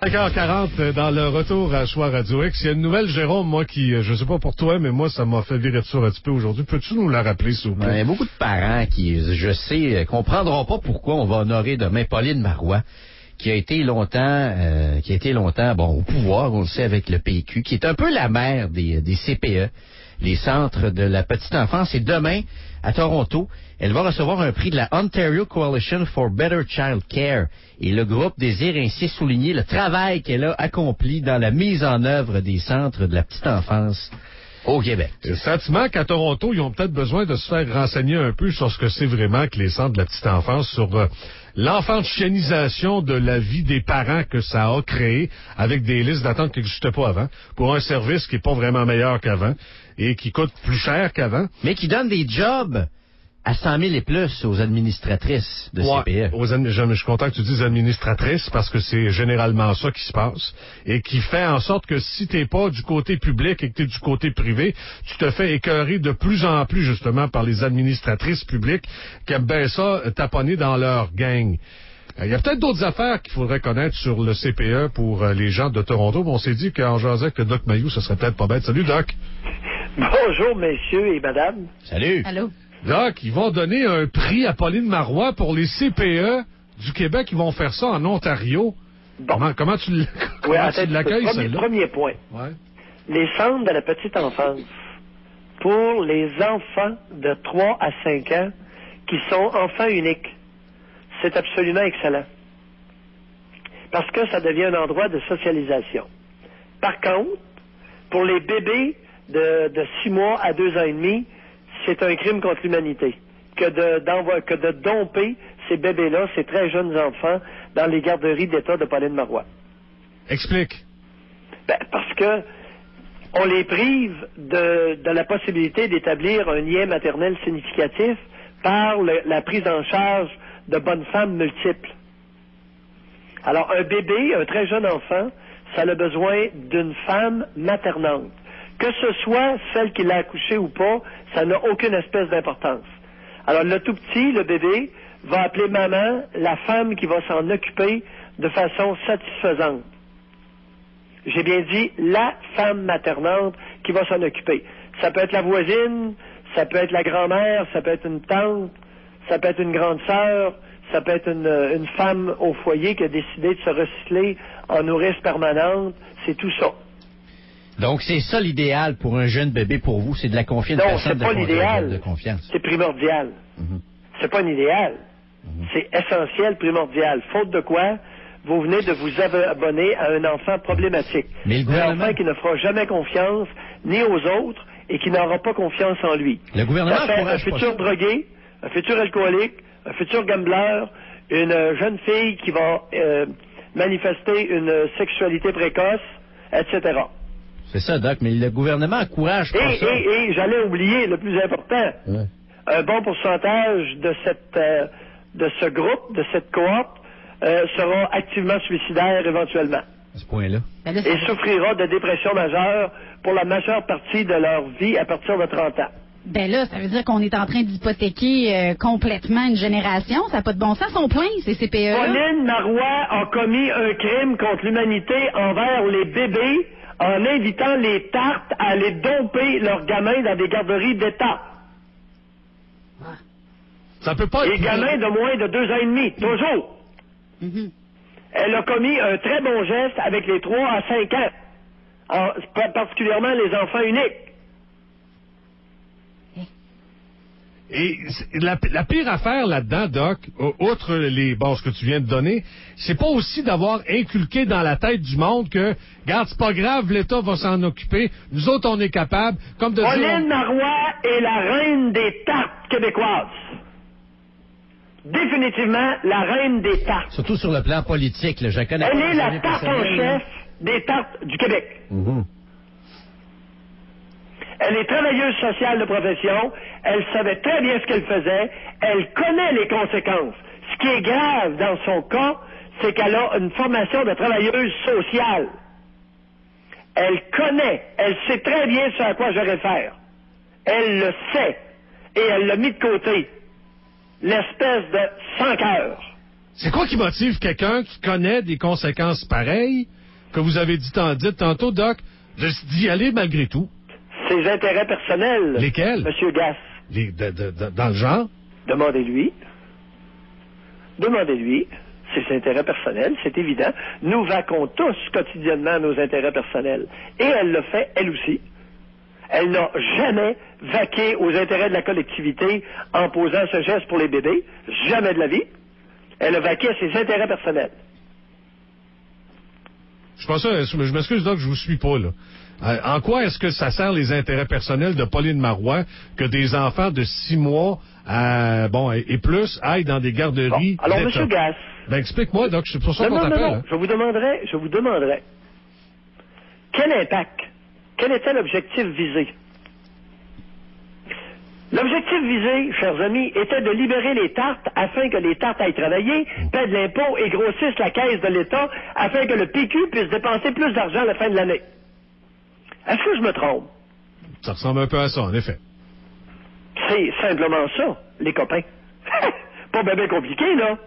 5h40 dans le retour à Choix Radio X. Il y a une nouvelle, Jérôme, moi qui, je sais pas pour toi, mais moi ça m'a fait virer de sur un petit peu aujourd'hui. Peux-tu nous la rappeler, s'il vous plaît? Il y a beaucoup de parents qui, je sais, comprendront pas pourquoi on va honorer demain Pauline Marois, qui a été longtemps au pouvoir, on le sait, avec le PQ, qui est un peu la mère des CPE, les centres de la petite enfance. Et demain, à Toronto, elle va recevoir un prix de la Ontario Coalition for Better Child Care. Et le groupe désire ainsi souligner le travail qu'elle a accompli dans la mise en œuvre des centres de la petite enfance au Québec. Le sentiment qu'à Toronto, ils ont peut-être besoin de se faire renseigner un peu sur ce que c'est vraiment que les centres de la petite enfance, sur l'enfantianisation de la vie des parents que ça a créé avec des listes d'attente qui n'existaient pas avant, pour un service qui n'est pas vraiment meilleur qu'avant et qui coûte plus cher qu'avant. Mais qui donne des jobs à 100 000 et plus aux administratrices de CPE. Je suis content que tu dises administratrices parce que c'est généralement ça qui se passe et qui fait en sorte que si t'es pas du côté public et que t'es du côté privé, tu te fais écœurer de plus en plus justement par les administratrices publiques qui aiment bien ça taponner dans leur gang. Il y a peut-être d'autres affaires qu'il faudrait connaître sur le CPE pour les gens de Toronto. On s'est dit qu'en jasant avec le Doc Mayou, ce serait peut-être pas bête. Salut, Doc. Bonjour, messieurs et madame. Salut. Allô. Doc, ils vont donner un prix à Pauline Marois pour les CPE du Québec. Ils vont faire ça en Ontario. Bon. Comment tu l'accueilles, celle-là? Premier point. Ouais. Les centres de la petite enfance pour les enfants de 3 à 5 ans qui sont enfants uniques, c'est absolument excellent. Parce que ça devient un endroit de socialisation. Par contre, pour les bébés de 6 mois à 2 ans et demi, c'est un crime contre l'humanité que de domper ces bébés-là, ces très jeunes enfants, dans les garderies d'État de Pauline Marois. Explique. Parce que on les prive de la possibilité d'établir un lien maternel significatif par la prise en charge de bonnes femmes multiples. Alors, un bébé, un très jeune enfant, ça a besoin d'une femme maternante. Que ce soit celle qui l'a accouché ou pas, ça n'a aucune espèce d'importance. Alors, le tout petit, le bébé, va appeler maman, la femme qui va s'en occuper de façon satisfaisante. J'ai bien dit la femme maternante qui va s'en occuper. Ça peut être la voisine, ça peut être la grand-mère, ça peut être une tante, ça peut être une grande sœur, ça peut être une femme au foyer qui a décidé de se recycler en nourrice permanente. C'est tout ça. Donc, c'est ça l'idéal pour un jeune bébé pour vous, c'est de la confiance. Non, c'est pas l'idéal. De confiance. C'est primordial. C'est pas un idéal. C'est essentiel, primordial. Faute de quoi, vous venez de vous abonner à un enfant problématique. Mais un enfant qui ne fera jamais confiance ni aux autres et qui n'aura pas confiance en lui. Le gouvernement ça fait un futur drogué, un futur alcoolique, un futur gambler, une jeune fille qui va manifester une sexualité précoce, etc. C'est ça, Doc, mais le gouvernement encourage pas ça. Et j'allais oublier le plus important. Ouais. Un bon pourcentage de ce groupe, de cette cohorte, sera activement suicidaire éventuellement. À ce point-là. Et souffrira de dépression majeure pour la majeure partie de leur vie à partir de 30 ans. Ben là, ça veut dire qu'on est en train d'hypothéquer complètement une génération. Ça n'a pas de bon sens. On plaint ces CPE. Pauline Marois a commis un crime contre l'humanité envers les bébés en invitant les tartes à aller domper leurs gamins dans des garderies d'État. Ça peut pas être... Les gamins de moins de 2 ans et demi, toujours. Elle a commis un très bon geste avec les 3 à 5 ans, particulièrement les enfants uniques. Et la pire affaire là-dedans, Doc, outre ce que tu viens de donner, c'est pas aussi d'avoir inculqué dans la tête du monde que, regarde, c'est pas grave, l'État va s'en occuper, nous autres, on est capables, comme de Pauline Marois est la reine des tartes québécoises. Définitivement la reine des tartes. Surtout sur le plan politique, là, je connais Elle pas est la tarte en chef des tartes du Québec. Elle est travailleuse sociale de profession. Elle savait très bien ce qu'elle faisait. Elle connaît les conséquences. Ce qui est grave dans son cas, c'est qu'elle a une formation de travailleuse sociale. Elle connaît. Elle sait très bien ce à quoi je réfère. Elle le sait. Et elle l'a mis de côté. L'espèce de sans cœur. C'est quoi qui motive quelqu'un qui connaît des conséquences pareilles, que vous avez dit tantôt, Doc, d'y aller malgré tout? Ses intérêts personnels. Lesquels? Monsieur Gass. Dans le genre? Demandez-lui. Demandez-lui. Ses intérêts personnels, c'est évident. Nous vaquons tous quotidiennement nos intérêts personnels. Et elle le fait, elle aussi. Elle n'a jamais vaqué aux intérêts de la collectivité en posant ce geste pour les bébés. Jamais de la vie. Elle a vaqué à ses intérêts personnels. Je pense ça, je m'excuse, Doc, je vous suis pas, là. En quoi est-ce que ça sert les intérêts personnels de Pauline Marois que des enfants de 6 mois et plus aillent dans des garderies? Bon, alors, M. Gass. Ben, explique-moi, Doc, c'est pour ça qu'on t'appelle. Non. Je vous demanderai. Quel impact? Quel était l'objectif visé? L'objectif visé, chers amis, était de libérer les tartes afin que les tartes aillent travailler, paient de l'impôt et grossissent la caisse de l'État afin que le PQ puisse dépenser plus d'argent à la fin de l'année. Est-ce que je me trompe? Ça ressemble un peu à ça, en effet. C'est simplement ça, les copains. Pas bien compliqué, là.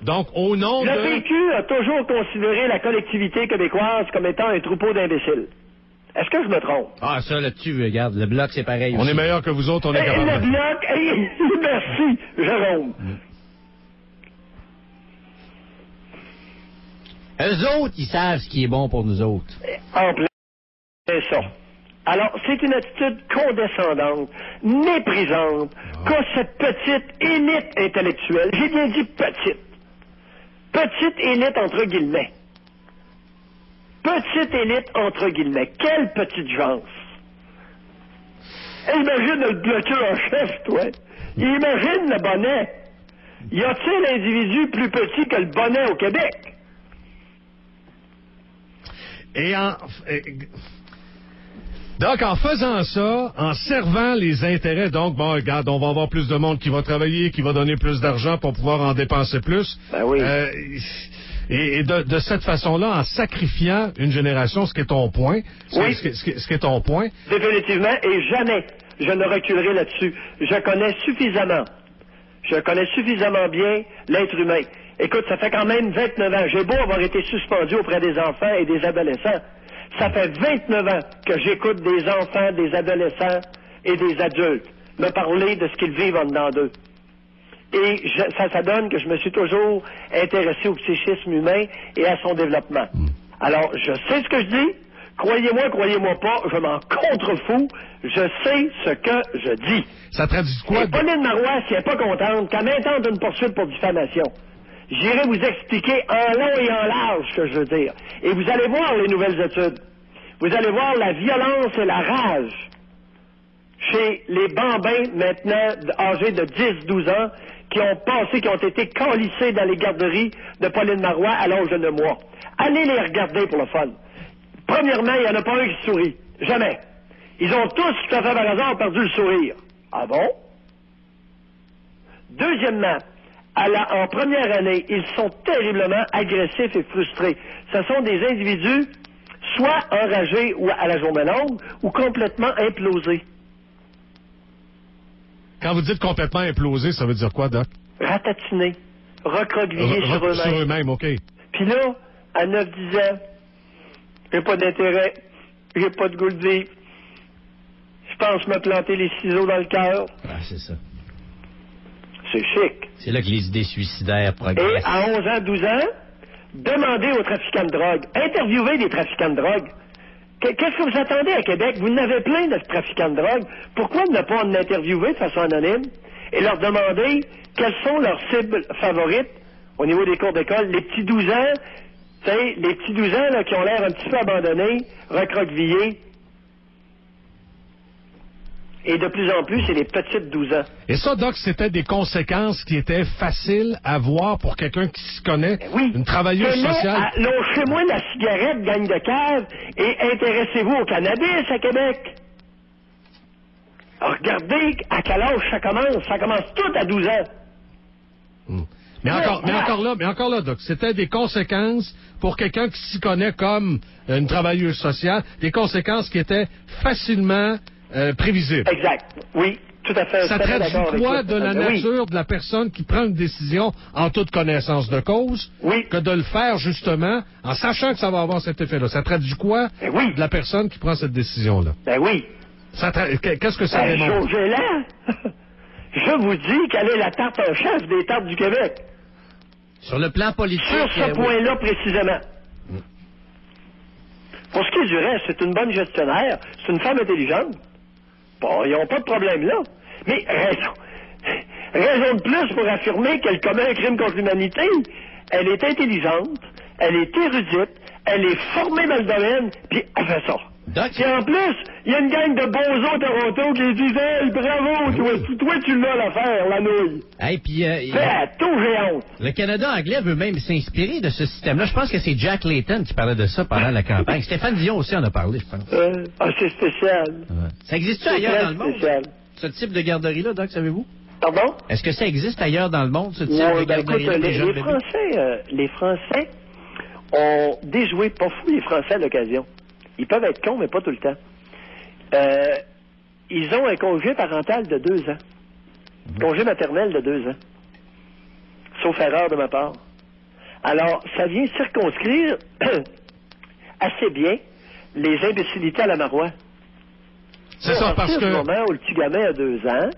Donc, au nom Le PQ a toujours considéré la collectivité québécoise comme étant un troupeau d'imbéciles. Est-ce que je me trompe? Ah, ça, là-dessus, regarde, le Bloc, c'est pareil On aussi. est meilleur que vous autres, on est capable. Le Bloc, merci, Jérôme. Eux autres, ils savent ce qui est bon pour nous autres. En plein, c'est ça. Alors, c'est une attitude condescendante, méprisante, qu'a cette petite élite intellectuelle. J'ai bien dit petite. Petite élite entre guillemets. Petite élite entre guillemets. Quelle petite chance. Imagine le bloqueur en chef, toi. Imagine le bonnet. Y a-t-il un individu plus petit que le bonnet au Québec? Donc, en faisant ça, en servant les intérêts, donc, bon, regarde, on va avoir plus de monde qui va travailler, qui va donner plus d'argent pour pouvoir en dépenser plus. Ben oui. Et de cette façon-là, en sacrifiant une génération, ce qui est ton point. Oui. Ce qui est ton point. Définitivement, et jamais je ne reculerai là-dessus. Je connais suffisamment bien l'être humain. Écoute, ça fait quand même 29 ans. J'ai beau avoir été suspendu auprès des enfants et des adolescents. Ça fait 29 ans que j'écoute des enfants, des adolescents et des adultes me parler de ce qu'ils vivent en dedans d'eux. Et ça donne que je me suis toujours intéressé au psychisme humain et à son développement. Alors, je sais ce que je dis. Croyez-moi pas, je m'en contrefous. Je sais ce que je dis. Ça traduit quoi? Et Pauline Marois, si elle n'est pas contente, qu'elle m'intente une poursuite pour diffamation. J'irai vous expliquer en long et en large ce que je veux dire. Et vous allez voir les nouvelles études. Vous allez voir la violence et la rage chez les bambins maintenant âgés de 10-12 ans qui ont été calissés dans les garderies de Pauline Marois à l'âge de 9 mois. Allez les regarder pour le fun. Premièrement, il n'y en a pas un qui sourit. Jamais. Ils ont tous, tout à fait par hasard, perdu le sourire. Ah bon? Deuxièmement, en première année, ils sont terriblement agressifs et frustrés. Ce sont des individus soit enragés ou à la journée longue, ou complètement implosés. Quand vous dites complètement implosé, ça veut dire quoi, Doc? Ratatinés, recroquevillés sur eux-mêmes. Sur eux-mêmes, OK. Puis là, à 9-10 ans, j'ai pas d'intérêt, j'ai pas de goût de vivre. Je pense me planter les ciseaux dans le cœur. Ah, c'est ça. C'est chic. C'est là que les idées suicidaires progressent. Et à 11 ans, 12 ans, demandez aux trafiquants de drogue, interviewez des trafiquants de drogue. Qu'est-ce que vous attendez à Québec? Vous en avez plein de trafiquants de drogue. Pourquoi ne pas en interviewer de façon anonyme et leur demander quelles sont leurs cibles favorites au niveau des cours d'école? Les petits 12 ans, tu sais, les petits 12 ans là, qui ont l'air un petit peu abandonnés, recroquevillés. Et de plus en plus, c'est les petites 12 ans. Et ça, Doc, c'était des conséquences qui étaient faciles à voir pour quelqu'un qui s'y connaît? Oui. Une travailleuse sociale? Lâchez-moi la cigarette, gang de cave, et intéressez-vous au cannabis à Québec. Alors, regardez à quel âge ça commence. Ça commence tout à 12 ans. Mais encore là, Doc, c'était des conséquences pour quelqu'un qui s'y connaît comme une travailleuse sociale, des conséquences qui étaient facilement prévisibles. Exact. Oui. Tout à fait. Ça tout à fait traduit d'accord avec quoi toi. de la Oui. nature de la personne qui prend une décision en toute connaissance de cause Oui. que de le faire justement en sachant que ça va avoir cet effet-là? Ça traduit quoi Ben oui. de la personne qui prend cette décision-là? Ben oui. Qu'est-ce que ça démontre? José Land, je vous dis quelle est la tarte en chef des tartes du Québec. Sur le plan politique... Sur ce oui. point-là précisément. Pour ce qui est du reste, c'est une bonne gestionnaire, c'est une femme intelligente. Bon, ils n'ont pas de problème là. Mais raison de plus pour affirmer qu'elle commet un crime contre l'humanité. Elle est intelligente, elle est érudite, elle est formée dans le domaine, puis elle fait ça. Puis en plus, il y a une gang de bozos Toronto qui disent « Hey, bravo, toi tu l'as l'affaire, la nouille. Hey, puis, » tout géante. le Canada anglais veut même s'inspirer de ce système-là. Je pense que c'est Jack Layton qui parlait de ça pendant la campagne. Stéphane Dion aussi en a parlé, je pense. C'est spécial. Ouais. Ça existe-tu C'est ailleurs très dans le monde? spécial. Ce type de garderie-là, Doc, savez-vous? Pardon? Est-ce que ça existe ailleurs dans le monde, ce type Ouais, de ben, écoute, garderie-là pour les jeunes les Français ont déjoué pas fou les Français à l'occasion. Ils peuvent être cons, mais pas tout le temps. Ils ont un congé parental de 2 ans. Congé maternel de 2 ans. Sauf erreur de ma part. Alors, ça vient circonscrire assez bien les imbécilités à la marois. C'est ça, parce que... Au moment où le petit gamin a 2 ans,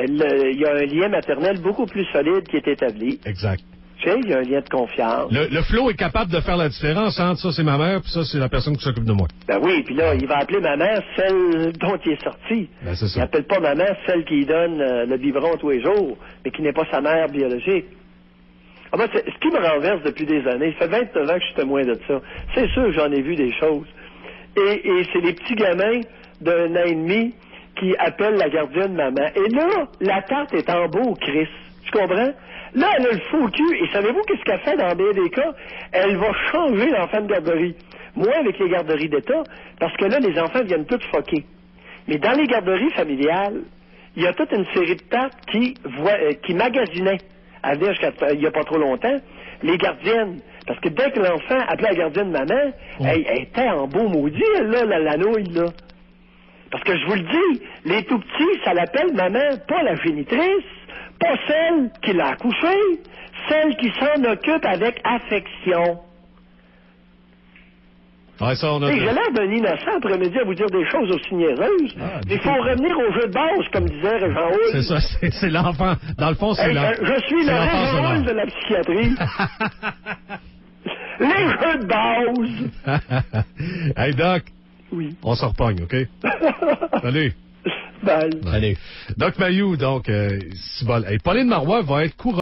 il y a un lien maternel beaucoup plus solide qui est établi. Exact. Tu sais, il y a un lien de confiance. Le Flo est capable de faire la différence entre ça, c'est ma mère, puis ça, c'est la personne qui s'occupe de moi. Ben oui, puis là, il va appeler ma mère celle dont il est sorti. Ben, c'est ça. Il n'appelle pas ma mère celle qui lui donne le biberon tous les jours, mais qui n'est pas sa mère biologique. Ah ben, ce qui me renverse depuis des années, ça fait 29 ans que je suis témoin de ça. C'est sûr que j'en ai vu des choses. Et c'est les petits gamins d'1 an et demi qui appellent la gardienne maman. Et là, la tarte est en beau, Chris. Tu comprends? Là, elle a le faux cul. Et savez-vous qu'est-ce qu'elle fait dans bien des cas? Elle va changer l'enfant de garderie. Moi, avec les garderies d'État, parce que là, les enfants viennent tous foquer. Mais dans les garderies familiales, il y a toute une série de tartes qui magasinaient, à venir jusqu'à il n'y a pas trop longtemps, les gardiennes. Parce que dès que l'enfant appelait la gardienne maman, elle était en beau maudit, elle, là, la nouille, là. Parce que je vous le dis, les tout-petits, ça l'appelle maman, pas la génitrice, pas celle qui l'a accouché, celle qui s'en occupe avec affection. Ouais, ça, on a... J'ai l'air d'un innocent après-midi à vous dire des choses aussi niaiseuses. Il faut revenir au jeu de base, comme disait Régent Houle. C'est ça, c'est l'enfant. Dans le fond, c'est l'enfant. Je suis le Régent Houle de la psychiatrie. Les jeux de base. Hey, Doc. Oui. On se repogne, OK? Salut. Bye. Allez. Doc Mayou, donc, hey, Pauline Marois va être couronne.